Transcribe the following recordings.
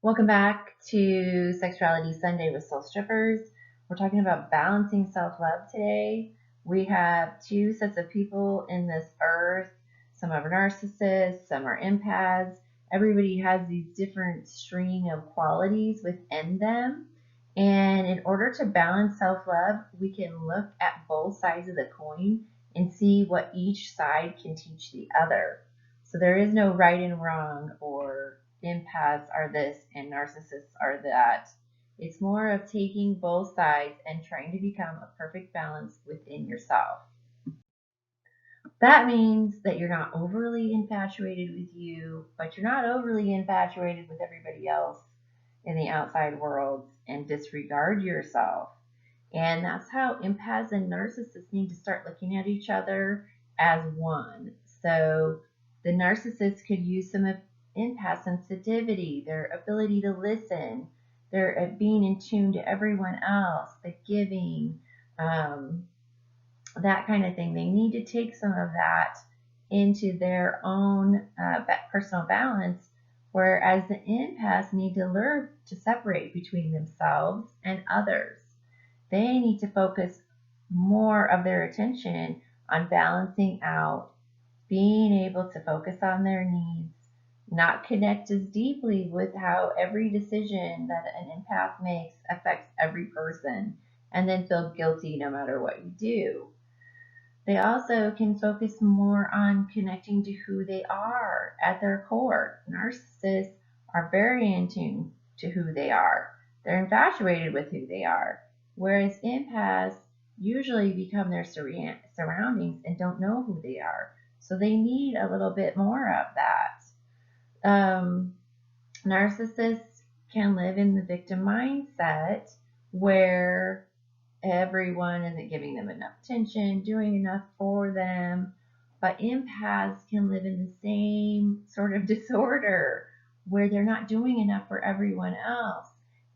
Welcome back to Sexuality Sunday with Soul Strippers. We're talking about balancing self-love today. We have two sets of people in this earth. Some are narcissists, some are empaths. Everybody has these different string of qualities within them. And in order to balance self-love, we can look at both sides of the coin and see what each side can teach the other. So there is no right and wrong, or empaths are this and narcissists are that. It's more of taking both sides and trying to become a perfect balance within yourself. That means that you're not overly infatuated with you, but you're not overly infatuated with everybody else in the outside world and disregard yourself. And that's how empaths and narcissists need to start looking at each other as one. So the narcissist could use some of empath sensitivity, their ability to listen, their being in tune to everyone else, the giving, um, that kind of thing. They need to take some of that into their own personal balance, whereas the empaths need to learn to separate between themselves and others. They need to focus more of their attention on balancing out, being able to focus on their needs, not connect as deeply with how every decision that an empath makes affects every person, and then feel guilty no matter what you do. They also can focus more on connecting to who they are at their core. Narcissists are very in tune to who they are. They're infatuated with who they are, whereas empaths usually become their surroundings and don't know who they are. So they need a little bit more of that. Narcissists can live in the victim mindset where everyone isn't giving them enough attention, doing enough for them. But empaths can live in the same sort of disorder where they're not doing enough for everyone else.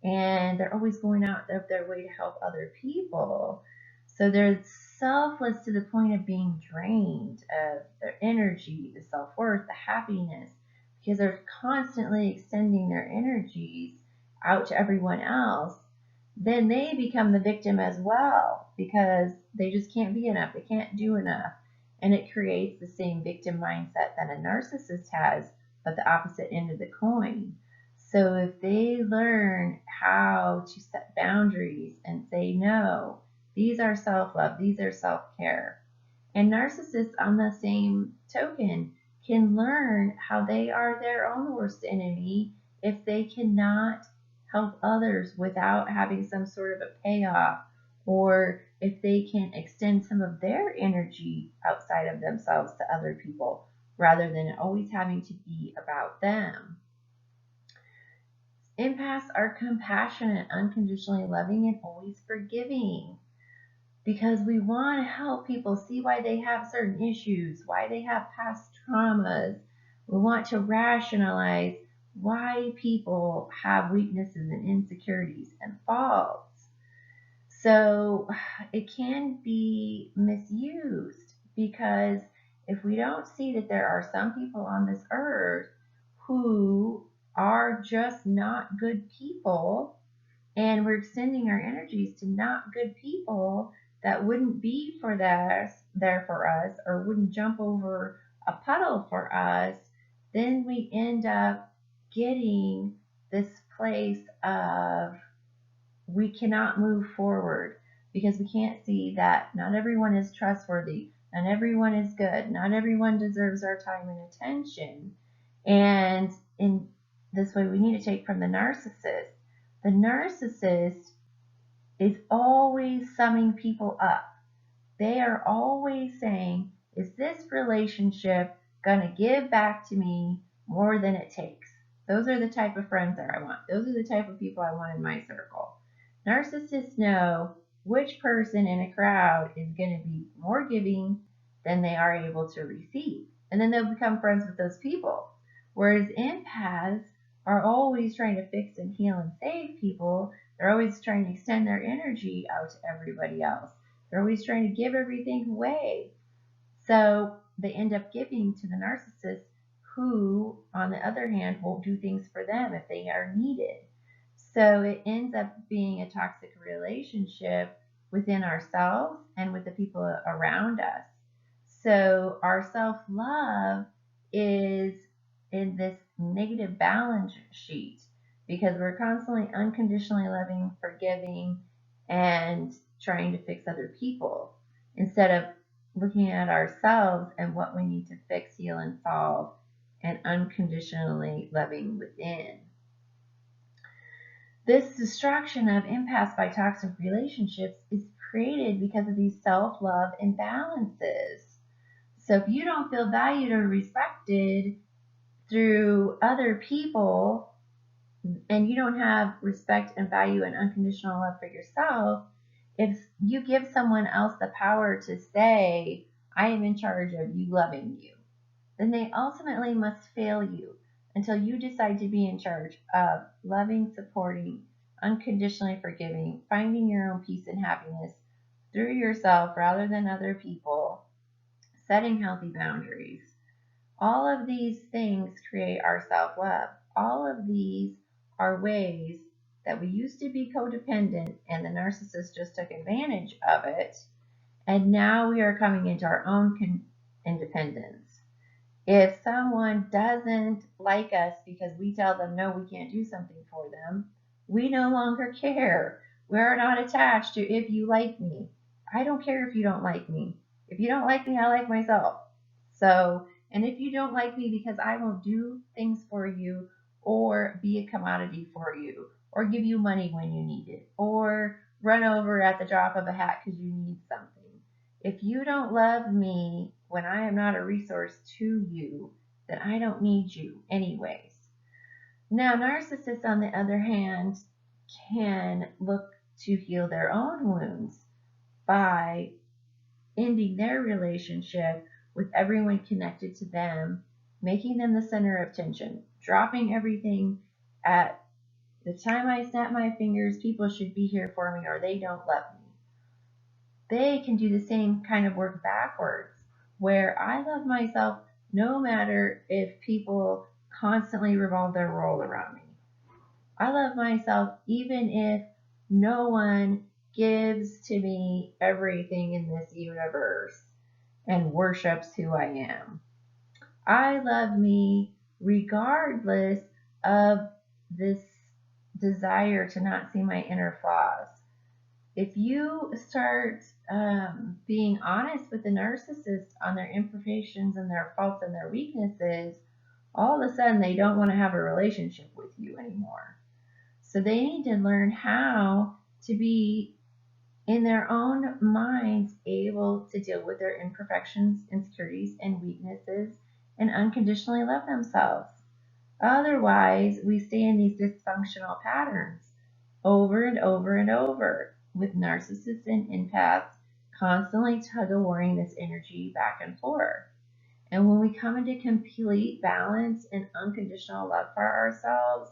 And they're always going out of their way to help other people. So they're selfless to the point of being drained of their energy, the self worth, the happiness, because they're constantly extending their energies out to everyone else. Then they become the victim as well because they just can't be enough, they can't do enough. And it creates the same victim mindset that a narcissist has, but the opposite end of the coin. So if they learn how to set boundaries and say no, these are self love, these are self care. And narcissists, on the same token, can learn how they are their own worst enemy if they cannot help others without having some sort of a payoff, or if they can extend some of their energy outside of themselves to other people rather than always having to be about them. Empaths are compassionate, unconditionally loving, and always forgiving because we want to help people see why they have certain issues, why they have past traumas. We want to rationalize why people have weaknesses and insecurities and faults. So it can be misused because if we don't see that there are some people on this earth who are just not good people, and we're extending our energies to not good people that wouldn't be for this there for us or wouldn't jump over a puddle for us, then we end up getting this place of we cannot move forward because we can't see that not everyone is trustworthy, not everyone is good, not everyone deserves our time and attention. And in this way, we need to take from the narcissist. The narcissist is always summing people up. They are always saying, is this relationship going to give back to me more than it takes? Those are the type of friends that I want. Those are the type of people I want in my circle. Narcissists know which person in a crowd is going to be more giving than they are able to receive. And then they'll become friends with those people. Whereas empaths are always trying to fix and heal and save people. They're always trying to extend their energy out to everybody else. They're always trying to give everything away. So they end up giving to the narcissist who, on the other hand, won't do things for them if they are needed. So it ends up being a toxic relationship within ourselves and with the people around us. So our self-love is in this negative balance sheet because we're constantly unconditionally loving, forgiving, and trying to fix other people instead of looking at ourselves and what we need to fix, heal, and solve, and unconditionally loving within. This destruction of empaths by toxic relationships is created because of these self-love imbalances. So if you don't feel valued or respected through other people, and you don't have respect and value and unconditional love for yourself, if you give someone else the power to say, I am in charge of you loving you, then they ultimately must fail you until you decide to be in charge of loving, supporting, unconditionally forgiving, finding your own peace and happiness through yourself rather than other people, setting healthy boundaries. All of these things create our self-love. All of these are ways that we used to be codependent and the narcissist just took advantage of it. And now we are coming into our own independence. If someone doesn't like us because we tell them no, we can't do something for them, we no longer care. We're not attached to if you like me. I don't care if you don't like me. If you don't like me, I like myself. So, and if you don't like me because I won't do things for you or be a commodity for you or give you money when you need it or run over at the drop of a hat because you need something. If you don't love me when I am not a resource to you, then I don't need you anyways. Now, narcissists, on the other hand, can look to heal their own wounds by ending their relationship with everyone connected to them, making them the center of attention, dropping everything at the time I snap my fingers, people should be here for me or they don't love me. They can do the same kind of work backwards, where I love myself no matter if people constantly revolve their role around me. I love myself even if no one gives to me everything in this universe and worships who I am. I love me regardless of this desire to not see my inner flaws. If you start being honest with the narcissist on their imperfections and their faults and their weaknesses, all of a sudden they don't want to have a relationship with you anymore. So they need to learn how to be in their own minds able to deal with their imperfections, insecurities, and weaknesses and unconditionally love themselves. Otherwise, we stay in these dysfunctional patterns over and over and over with narcissists and empaths constantly tug-of-warring this energy back and forth. And when we come into complete balance and unconditional love for ourselves,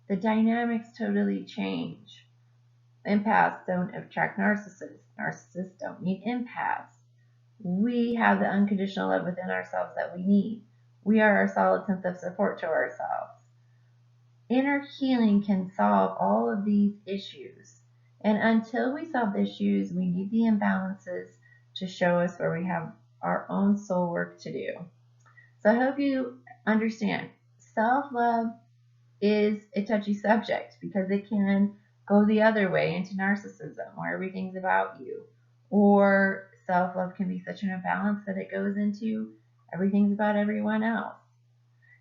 the dynamics totally change. Empaths don't attract narcissists. Narcissists don't need empaths. We have the unconditional love within ourselves that we need. We are our solid sense of support to ourselves. Inner healing can solve all of these issues. And until we solve the issues, we need the imbalances to show us where we have our own soul work to do. So I hope you understand. Self-love is a touchy subject because it can go the other way into narcissism where everything's about you. Or self-love can be such an imbalance that it goes into everything's about everyone else.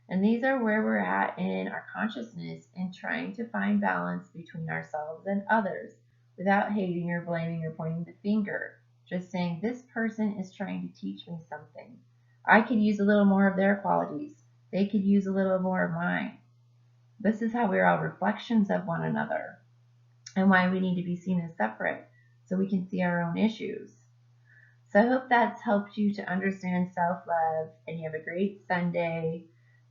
And these are where we're at in our consciousness and trying to find balance between ourselves and others without hating or blaming or pointing the finger. Just saying, this person is trying to teach me something. I could use a little more of their qualities. They could use a little more of mine. This is how we're all reflections of one another and why we need to be seen as separate so we can see our own issues. So I hope that's helped you to understand self-love, and you have a great Sunday.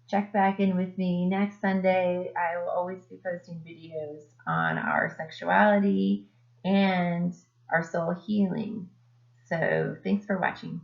Check back in with me next Sunday. I will always be posting videos on our sexuality and our soul healing. So thanks for watching.